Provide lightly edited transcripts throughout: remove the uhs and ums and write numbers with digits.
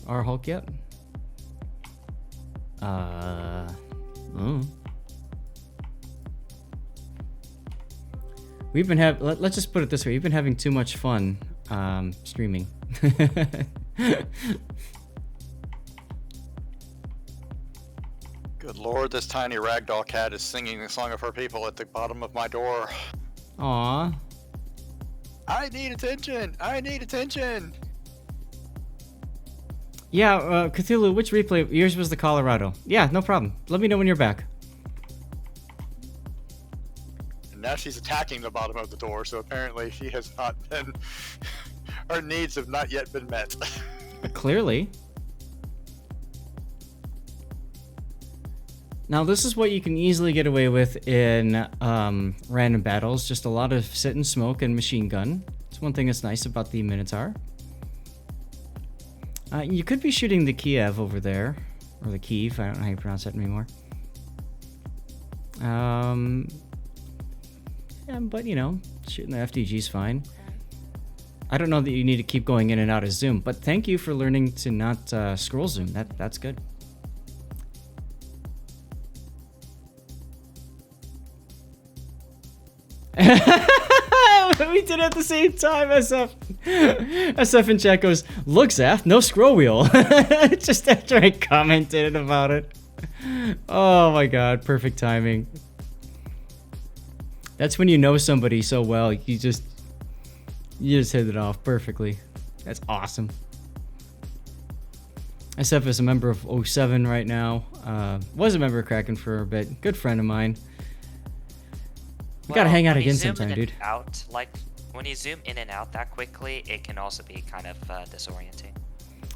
our Hulk yet? We've been let's just put it this way. We've been having too much fun streaming. Good lord, this tiny ragdoll cat is singing the song of her people at the bottom of my door. Aww. I need attention! I need attention! Yeah, Cthulhu, which replay? Yours was the Colorado. Yeah, no problem. Let me know when you're back. And now she's attacking the bottom of the door, so apparently she has not been... her needs have not yet been met. Clearly. Now, this is what you can easily get away with in random battles. Just a lot of sit and smoke and machine gun. It's one thing that's nice about the Minotaur. You could be shooting the Kiev over there. Or the Kiev, I don't know how you pronounce that anymore. Yeah, but, you know, shooting the FDG's fine. I don't know that you need to keep going in and out of zoom, but thank you for learning to not scroll zoom. That's good. We did it at the same time, SF. SF in chat goes, look, Zaf, no scroll wheel. Just after I commented about it. Oh my god, perfect timing. That's when you know somebody so well, you just hit it off perfectly. That's awesome. SF is a member of 07 right now. Was a member of Kraken for a bit. Good friend of mine. We gotta hang out again sometime, dude. When you zoom in and out that quickly, it can also be kind of disorienting.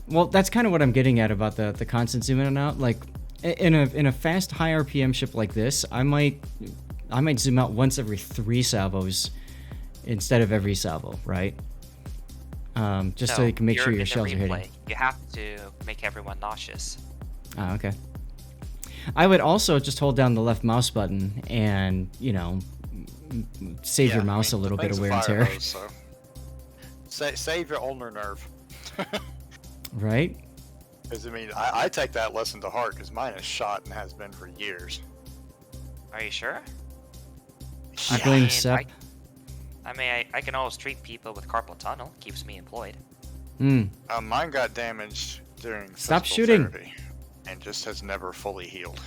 Well, that's kind of what I'm getting at about the constant zoom in and out. Like in a fast, high RPM ship like this, I might zoom out once every 3 salvos instead of every salvo, right? Just so you can make sure your shells are hitting. You have to make everyone nauseous. Oh, okay. I would also just hold down the left mouse button and, you know, save your mouse a little bit of wear and tear. Hose, so. Save your ulnar nerve. Right? Because, I mean, I take that lesson to heart because mine is shot and has been for years. Are you sure? I blame Sep. I can always treat people with carpal tunnel. Keeps me employed. Mine got damaged during Stop shooting therapy and just has never fully healed.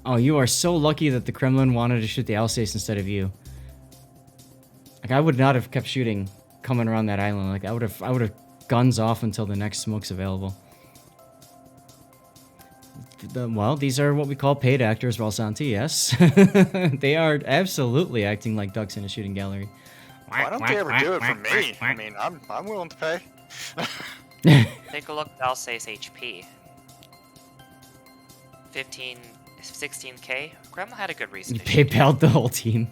Oh, you are so lucky that the Kremlin wanted to shoot the Alsace instead of you. Like, I would not have kept shooting coming around that island. Like, I would have guns off until the next smoke's available. Well, these are what we call paid actors, Valsanti, yes. They are absolutely acting like ducks in a shooting gallery. Why don't they ever do it for me? I mean, I'm willing to pay. Take a look at Alsace HP. 16k. Grandma had a good reason. You PayPal'd the whole team.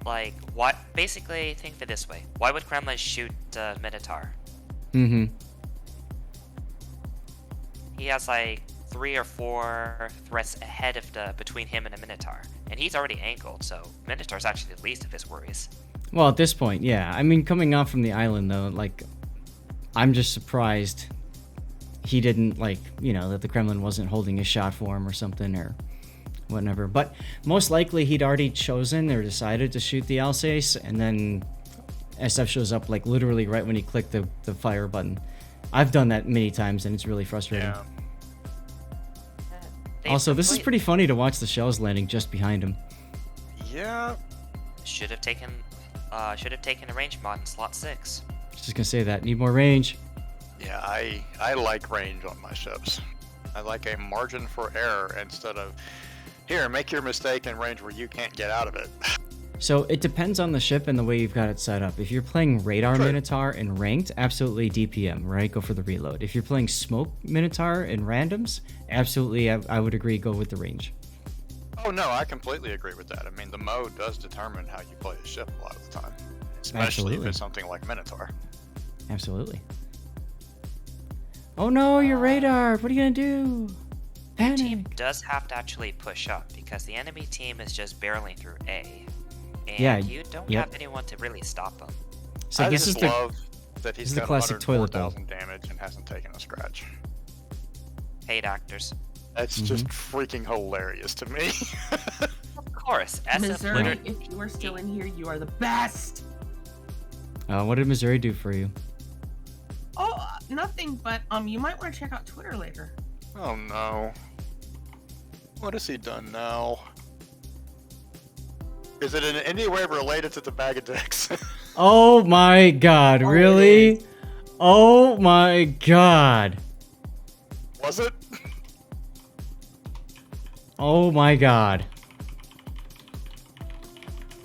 Like, what? Basically, think of it this way. Why would Kremlin shoot Minotaur? Mm-hmm. He has like 3 or 4 threats ahead of between him and a Minotaur, and he's already angled, so Minotaur's actually the least of his worries. Well, at this point, yeah. I mean, coming off from the island, though, like, I'm just surprised he didn't, like, you know, that the Kremlin wasn't holding a shot for him or something or whatever. But most likely he'd already chosen or decided to shoot the Alsace, and then SF shows up, like, literally right when he clicked the fire button. I've done that many times, and it's really frustrating. Yeah. Also, this is pretty funny to watch the shells landing just behind him. Yeah. Should have taken a range mod in slot 6. Just gonna say that. Need more range. Yeah, I like range on my ships. I like a margin for error instead of, here, make your mistake in range where you can't get out of it. So it depends on the ship and the way you've got it set up. If you're playing Radar Minotaur in ranked, absolutely DPM, right? Go for the reload. If you're playing Smoke Minotaur in randoms, absolutely, I would agree, go with the range. Oh no, I completely agree with that. I mean, the mode does determine how you play the ship a lot of the time. Especially if it's something like Minotaur. Absolutely. Oh no, your radar! What are you gonna do? The team does have to actually push up because the enemy team is just barreling through A. And you don't have anyone to really stop them. So I just love that he's got the classic toilet bowl. 104,000 damage paid actors. That's just freaking hilarious to me. Of course, SF Missouri, literally. if you are still in here, you are the best. What did Missouri do for you? Oh, nothing. But you might want to check out Twitter later. Oh no. What has he done now? Is it in any way related to the bag of dicks? Oh my god, Oh, it really? is. Oh my god. Was it? Oh my god.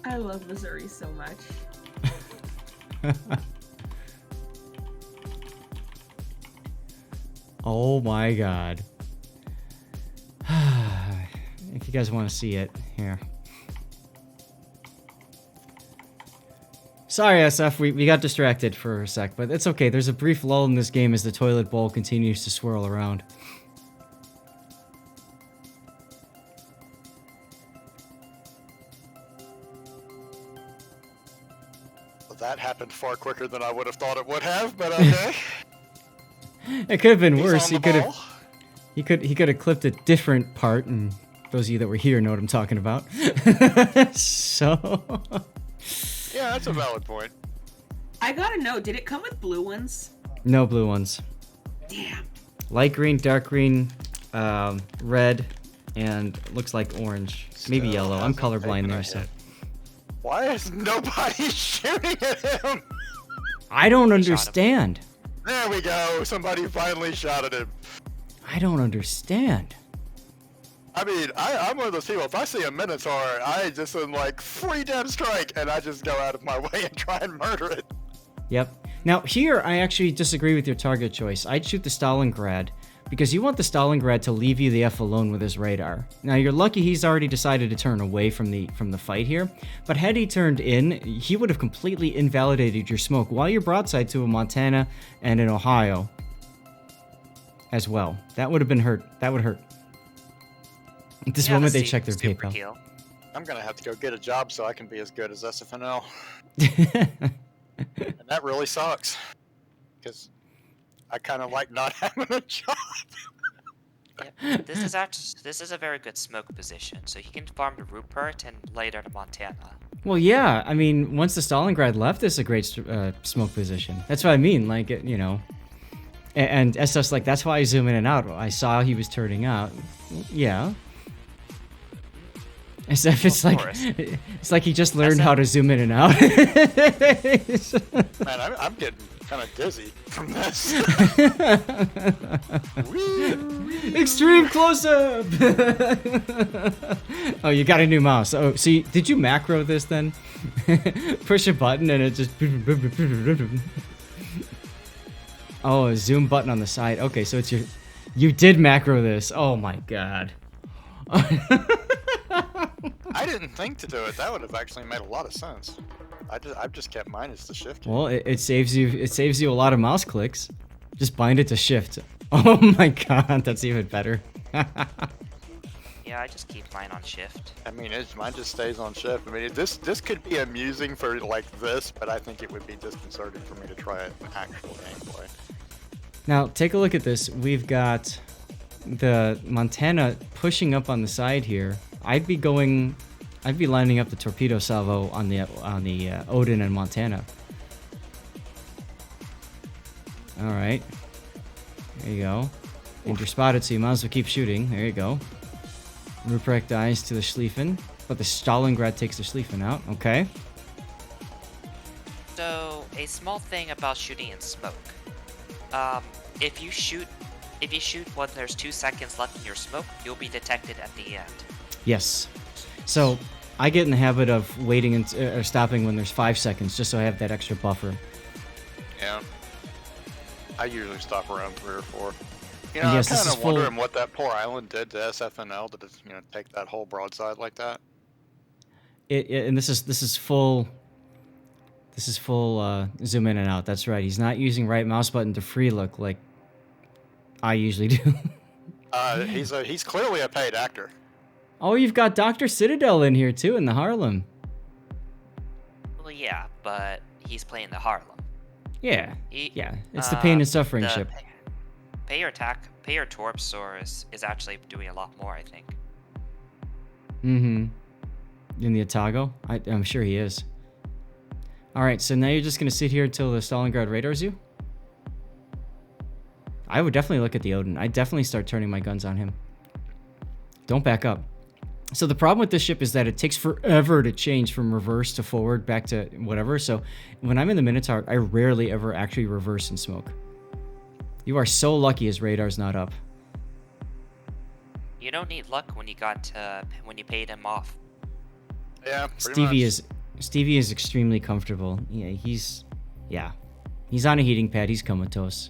I love Missouri so much. Oh my god. If you guys want to see it, here. Sorry, SF, we got distracted for a sec, but it's okay. There's a brief lull in this game as the toilet bowl continues to swirl around. Well, that happened far quicker than I would have thought it would have, but okay. It could have been He's worse. on He the could have ball. he could have clipped a different part, and those of you that were here know what I'm talking about. So Yeah, that's a valid point. I gotta know, did it come with blue ones? no blue ones. Damn. Light green, dark green, red, and looks like orange. Maybe Still yellow. I'm hasn't colorblind taken a there, so hit. Why is nobody shooting at him? I don't him. understand. There we go. Somebody finally shot at him. I don't understand. I mean, I'm one of those people. If I see a Minotaur, I just am like, free damn strike, and I just go out of my way and try and murder it. Yep. Now, here, I actually disagree with your target choice. I'd shoot the Stalingrad, because you want the Stalingrad to leave you the F alone with his radar. Now, you're lucky he's already decided to turn away from the fight here, but had he turned in, he would have completely invalidated your smoke while you're broadside to a Montana and an Ohio as well. That would have been hurt. That would hurt. At this Yeah, moment, the they check their super PayPal. kill. I'm gonna have to go get a job so I can be as good as SFNL. And that really sucks. Because I kind of like not having a job. Yep. This is a very good smoke position, so he can farm to Rupert and later to Montana. Well, yeah. I mean, once the Stalingrad left, it's a great smoke position. That's what I mean. Like, you know. And SF's like, that's why I zoom in and out. I saw he was turning out. Yeah. SF, it's like he just learned SF how to zoom in and out. Man, I'm getting kind of dizzy from this. Extreme close up. Oh, you got a new mouse. Oh, so did you macro this then? Push a button and it just. Oh, a zoom button on the side. Okay, so it's you did macro this. Oh my god. I didn't think to do it. That would have actually made a lot of sense. I've just kept mine as the shift key. Well, it saves you a lot of mouse clicks. Just bind it to shift. Oh my god, that's even better. Yeah, I just keep mine on shift. I mean, mine just stays on shift. I mean, this could be amusing for like this, but I think it would be disconcerting for me to try it in actual gameplay. Now, take a look at this. We've got the Montana pushing up on the side here. I'd be lining up the torpedo salvo on the Odin and Montana. All right, there you go. And you're spotted, so you might as well keep shooting. There you go. Ruprecht dies to the Schlieffen, but the Stalingrad takes the Schlieffen out. Okay. So, a small thing about shooting in smoke. If you shoot when there's 2 seconds left in your smoke, you'll be detected at the end. Yes. So I get in the habit of waiting or stopping when there's 5 seconds, just so I have that extra buffer. Yeah. I usually stop around 3 or 4. You And know, yes, I'm this kind is of full- wondering what that poor island did to SFNL to just, take that whole broadside like that. And this is full. This is full zoom in and out. That's right. He's not using right mouse button to free look like I usually do. He's clearly a paid actor. Oh, you've got Dr. Citadel in here too in the Harlem. Well, yeah, but he's playing the Harlem. Yeah. He- Yeah. It's the pain and suffering the, ship. pay your Torpsaurus is actually doing a lot more, I think. Mm-hmm. In the Otago? I'm sure he is. Alright, so now you're just going to sit here until the Stalingrad radars you? I would definitely look at the Odin. I'd definitely start turning my guns on him. Don't back up. So the problem with this ship is that it takes forever to change from reverse to forward back to whatever. So when I'm in the Minotaur, I rarely ever actually reverse and smoke. You are so lucky his radar's not up. You don't need luck when you paid him off. Yeah, pretty much. Stevie is extremely comfortable. Yeah, he's on a heating pad. He's comatose.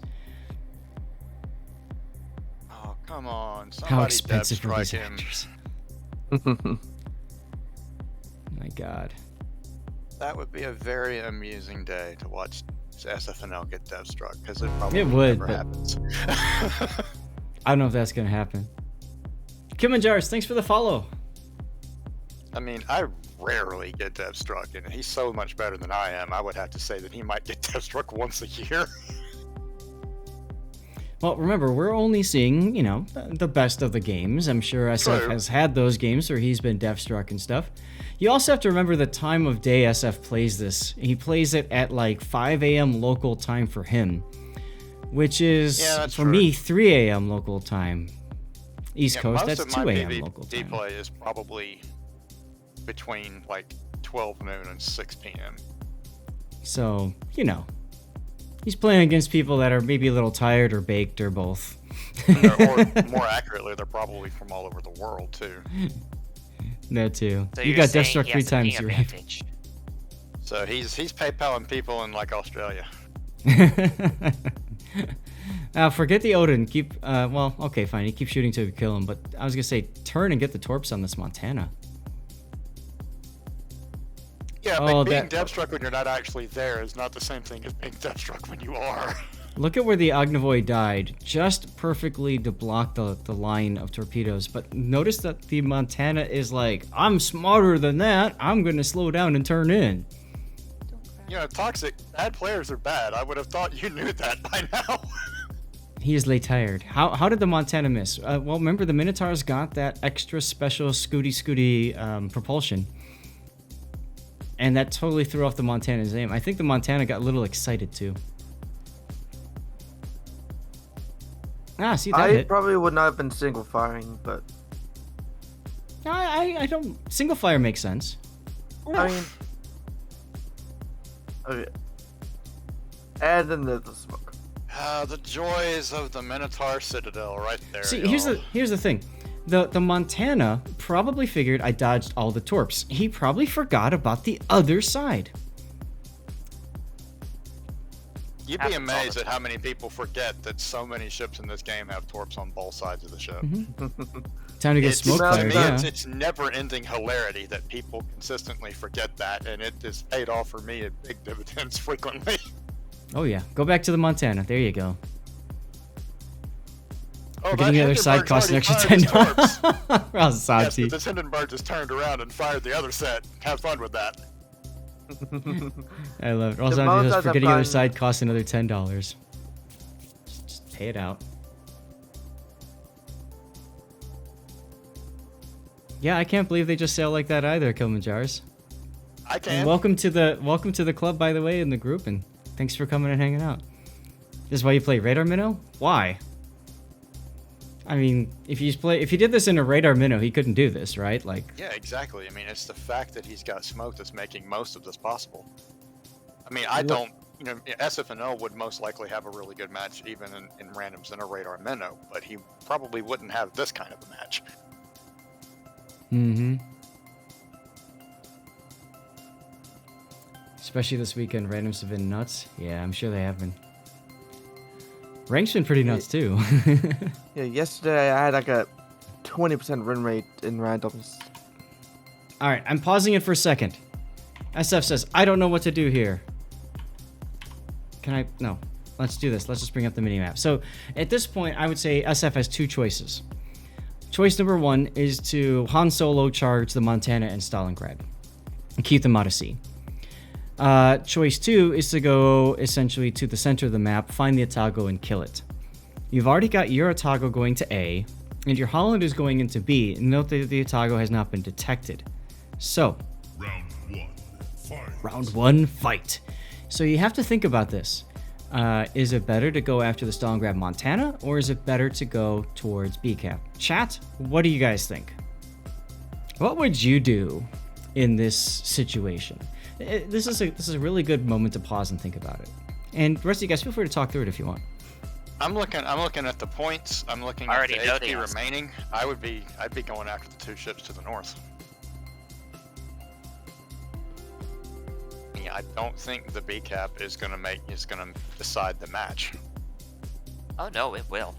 Oh, come on. How Somebody expensive are these strike him. actors? My God. That would be a very amusing day to watch SFNL get dev struck, because it probably would, never but- happens. I don't know if that's gonna happen. Kimanjars, thanks for the follow. I mean, I rarely get dev struck, and he's so much better than I am. I would have to say that he might get dev struck once a year. Well, remember, we're only seeing, the best of the games. I'm sure SF True. has had those games where he's been death-struck and stuff. You also have to remember the time of day SF plays this. He plays it at like 5 a.m. local time for him, which is, that's for true. me, 3 a.m. local time. East Yeah, Coast, most that's of my 2 a.m. PvP local time. play is probably between like 12 noon and 6 p.m. So, he's playing against people that are maybe a little tired or baked or both. Or more accurately, they're probably from all over the world too. That too. So You you're got saying death struck he 3 has a times. ping You're advantage. So he's PayPaling people in like Australia. Forget the Odin. Keep, okay, fine. You keep shooting till you kill him. But I was going to say, turn and get the Torps on this Montana. Yeah, Oh, but being that- dev struck when you're not actually there is not the same thing as being dev struck when you are. Look at where the Ognivoy died. Just perfectly to block the line of torpedoes. But notice that the Montana is like, I'm smarter than that. I'm going to slow down and turn in. Toxic, bad players are bad. I would have thought you knew that by now. He is late tired. How did the Montana miss? Well, remember, the Minotaur's got that extra special scooty propulsion. And that totally threw off the Montana's aim. I think the Montana got a little excited too. See, that I hit. probably would not have been single firing, but I don't. Single fire makes sense. I mean, okay. And then there's the smoke. The joys of the Minotaur Citadel right there. See, y'all. here's the thing. The Montana probably figured I dodged all the torps. He probably forgot about the other side. You'd be Happens all the amazed at how many people forget that so many ships in this game have torps on both sides of the ship. Time to get It's, smoke to fired. me, Yeah. it's never-ending hilarity that people consistently forget that, and it has paid off for me at big dividends frequently. Oh yeah. Go back to the Montana. There you go. Oh, Forgetting the other side costs an extra $10. Well, Yes, Santi. but the Hindenburg just turned around and fired the other set. Have fun with that. I love it. The Also, most just I've forgetting the other gotten- side costs another $10. Just pay it out. Yeah, I can't believe they just sell like that either, Kilmanjars. I And can. welcome to the club, by the way, in the group, and thanks for coming and hanging out. This is why you play Radar Minnow? Why? I mean, if you did this in a Radar Minnow, he couldn't do this, right? Like, Yeah, exactly. I mean, it's the fact that he's got smoke that's making most of this possible. I mean, I don't. SFNL would most likely have a really good match even in randoms in a Radar Minnow, but he probably wouldn't have this kind of a match. mm-hmm. Especially this weekend, randoms have been nuts. Yeah, I'm sure they have been. Rank's been pretty nuts too. Yeah, yesterday I had like a 20% win rate in randoms. All right, I'm pausing it for a second. SF says, I don't know what to do here. Can I? No. Let's do this. Let's just bring up the minimap. So at this point, I would say SF has two choices. Choice number one is to Han Solo charge the Montana and Stalingrad and keep them out of sea. Choice two is to go essentially to the center of the map, find the Otago, and kill it. You've already got your Otago going to A, and your Holland is going into B. Note that the Otago has not been detected. So, round one, fight. So you have to think about this. Is it better to go after the stall and grab Montana, or is it better to go towards B cap? Chat, what do you guys think? What would you do in this situation? This is a really good moment to pause and think about it. And the rest of you guys, feel free to talk through it if you want. I'm looking at the points. I'm looking I at already the know HP the answer. remaining. I'd be going after the 2 ships to the north. Yeah, I don't think the B cap is gonna decide the match. Oh no, it will.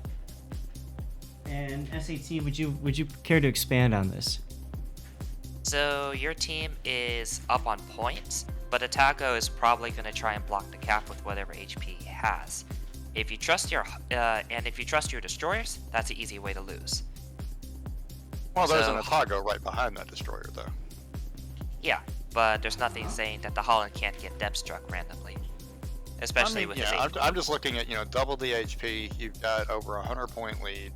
And SAT, would you care to expand on this? So your team is up on points, but Otago is probably going to try and block the cap with whatever HP he has. If you trust your destroyers, that's an easy way to lose. Well, there's an So- Otago right behind that destroyer, though. Yeah, but there's nothing saying that the Holland can't get depth struck randomly, especially with his HP. I'm just looking at double the HP. You've got over 100-point lead.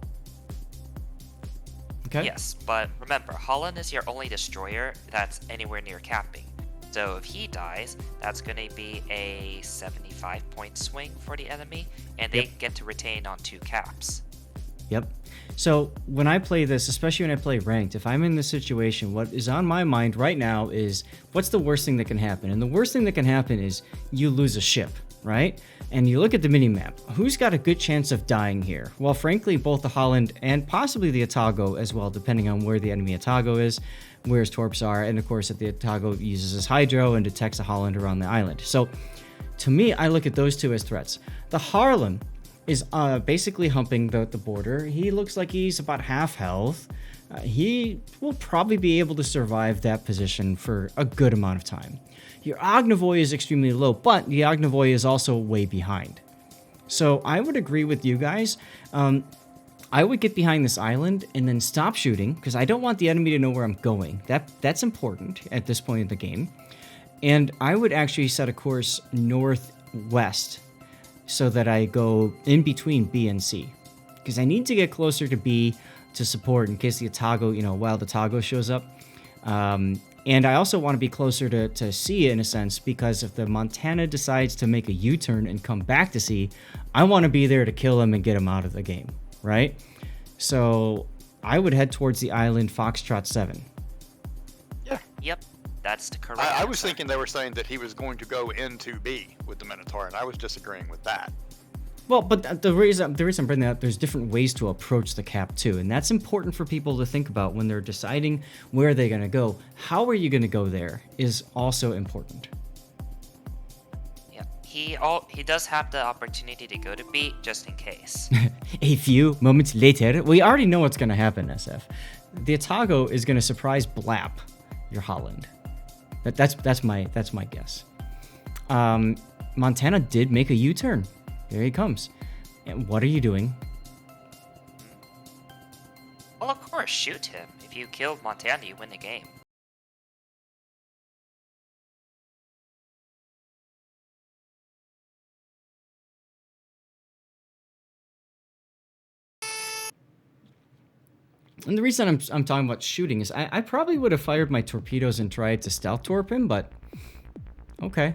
Okay. Yes, but remember, Holland is your only destroyer that's anywhere near capping. So if he dies, that's going to be a 75-point swing for the enemy, and they get to retain on 2 caps. Yep. So when I play this, especially when I play ranked, if I'm in this situation, what is on my mind right now is what's the worst thing that can happen? And the worst thing that can happen is you lose a ship, right? And you look at the mini-map. Who's got a good chance of dying here? Well, frankly, both the Holland and possibly the Otago as well, depending on where the enemy Otago is, where his torps are, and of course that the Otago uses his hydro and detects a Holland around the island. So to me, I look at those two as threats. The Harlem is basically humping the border. He looks like he's about half health. He will probably be able to survive that position for a good amount of time. Your Ognivoy is extremely low, but the Ognivoy is also way behind. So I would agree with you guys. I would get behind this island and then stop shooting, because I don't want the enemy to know where I'm going. That's important at this point in the game. And I would actually set a course northwest so that I go in between B and C, because I need to get closer to B to support in case the Otago, wild Otago shows up. And I also want to be closer to C in a sense, because if the Montana decides to make a U-turn and come back to C, I want to be there to kill him and get him out of the game, right? So I would head towards the island Foxtrot 7. Yep, that's the correct I was answer. thinking they were saying that he was going to go into B with the Minotaur, and I was disagreeing with that. Well, but the reason I'm bringing that up, there's different ways to approach the cap too, and that's important for people to think about when they're deciding where they're going to go. How are you going to go there is also important. Yep. He does have the opportunity to go to B just in case. A few moments later, we already know what's going to happen, SF. The Otago is going to surprise Blap your Holland. That's my guess. Montana did make a U-turn. There he comes. And what are you doing? Well, of course, shoot him. If you kill Montana, you win the game. And the reason I'm talking about shooting is I probably would have fired my torpedoes and tried to stealth torp him, but okay.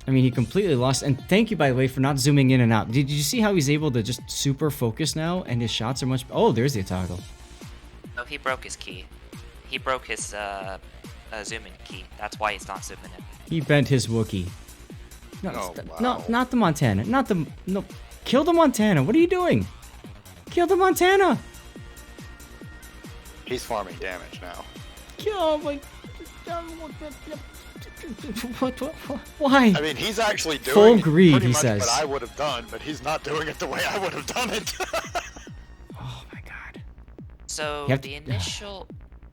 I mean, he completely lost. And thank you, by the way, for not zooming in and out. Did you see how he's able to just super focus now, and his shots are much... Oh, there's the Otago. No, he broke his key. He broke his zoom-in key. That's why he's not zooming in. He bent his Wookiee. No, Oh, no, wow. not the Montana. No. Kill the Montana. What are you doing? Kill the Montana. He's farming damage now. Kill my... Why? I mean, he's actually doing Full greed, pretty he much says. what I would have done, but he's not doing it the way I would have done it. Oh my god. So You have the to- initial...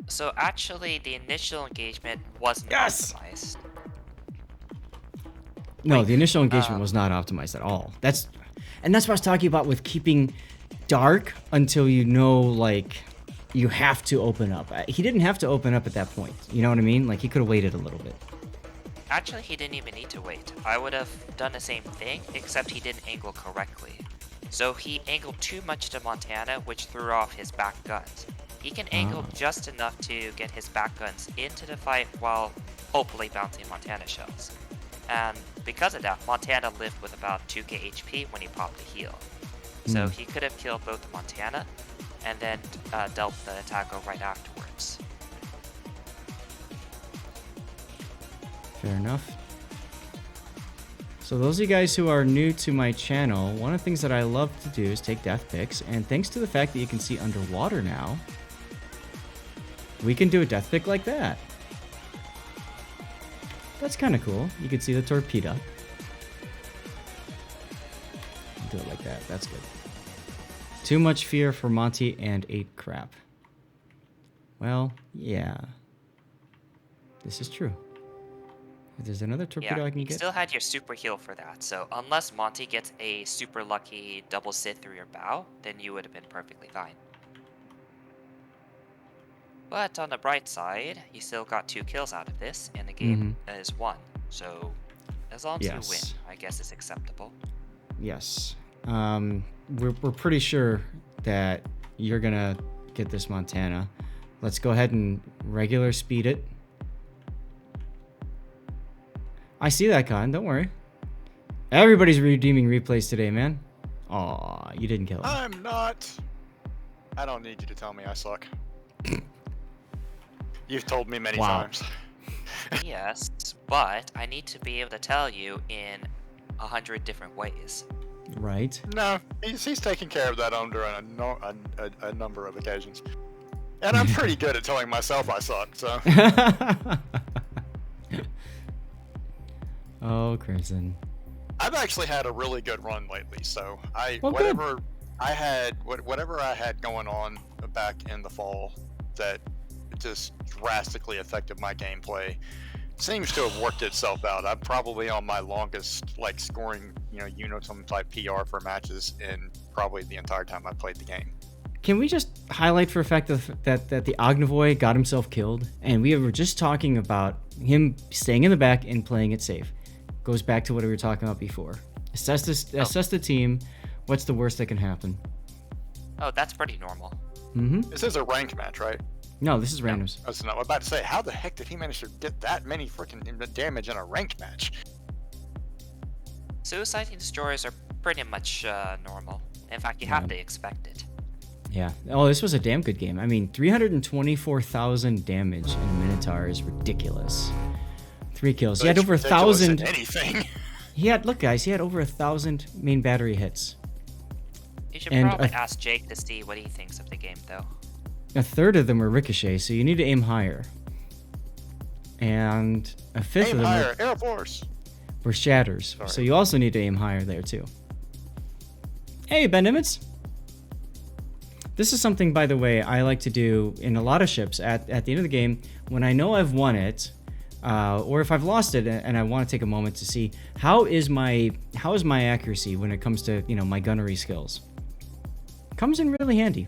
So actually, the initial engagement wasn't Yes! optimized. No, the initial engagement was not optimized at all. That's what I was talking about with keeping dark until you know, like, you have to open up. He didn't have to open up at that point. You know what I mean? Like, he could have waited a little bit. Actually, he didn't even need to wait. I would have done the same thing, except he didn't angle correctly. So he angled too much to Montana, which threw off his back guns. He can angle just enough to get his back guns into the fight while hopefully bouncing Montana shells. And because of that, Montana lived with about 2k HP when he popped the heal. So he could have killed both Montana and then dealt the Taco right afterwards. Fair enough. So those of you guys who are new to my channel, one of the things that I love to do is take death picks, and thanks to the fact that you can see underwater now, we can do a death pick like that. That's kind of cool. You can see the torpedo. Do it like that. That's good. Too much fear for Monty and ate crap. Well, yeah. This is true. If there's another torpedo I can you get. still had your super heal for that, so unless Monty gets a super lucky double sit through your bow, then you would have been perfectly fine. But on the bright side, you still got 2 kills out of this, and the game is won. So as long as you win, I guess it's acceptable. Yes. We're pretty sure that you're gonna get this Montana. Let's go ahead and regular speed it. I see that, Con. Don't worry. Everybody's redeeming replays today, man. Aw, you didn't kill him. I'm not. I don't need you to tell me I suck. You've told me many times. Yes, but I need to be able to tell you in 100 different ways. Right. No, he's taken care of that under a number of occasions. And I'm pretty good at telling myself I suck, so. Oh, Crimson. I've actually had a really good run lately, so whatever I had going on back in the fall that just drastically affected my gameplay seems to have worked itself out. I'm probably on my longest scoring, Unitum type PR for matches in probably the entire time I played the game. Can we just highlight for a fact that the Ognivoy got himself killed, and we were just talking about him staying in the back and playing it safe. Goes back to what we were talking about before. Assess the team. What's the worst that can happen? Oh, that's pretty normal. This is a ranked match, right? No, this is randoms. I was about to say, how the heck did he manage to get that many freaking damage in a ranked match? Suiciding destroyers are pretty much normal. In fact, you have to expect it. Yeah. Oh, this was a damn good game. I mean, 324,000 damage in a Minotaur is ridiculous. 3 kills. He had over 1,000. Anything. Look, guys, he had over 1,000 main battery hits. You should probably ask Jake to see what he thinks of the game, though. A third of them were ricochet, so you need to aim higher. And a fifth of them higher, Air Force. Were shatters. Sorry. So you also need to aim higher there, too. Hey, Ben Nimitz. This is something, by the way, I like to do in a lot of ships at the end of the game when I know I've won it. Or if I've lost it and I want to take a moment to see how is my accuracy when it comes to my gunnery skills. Comes in really handy.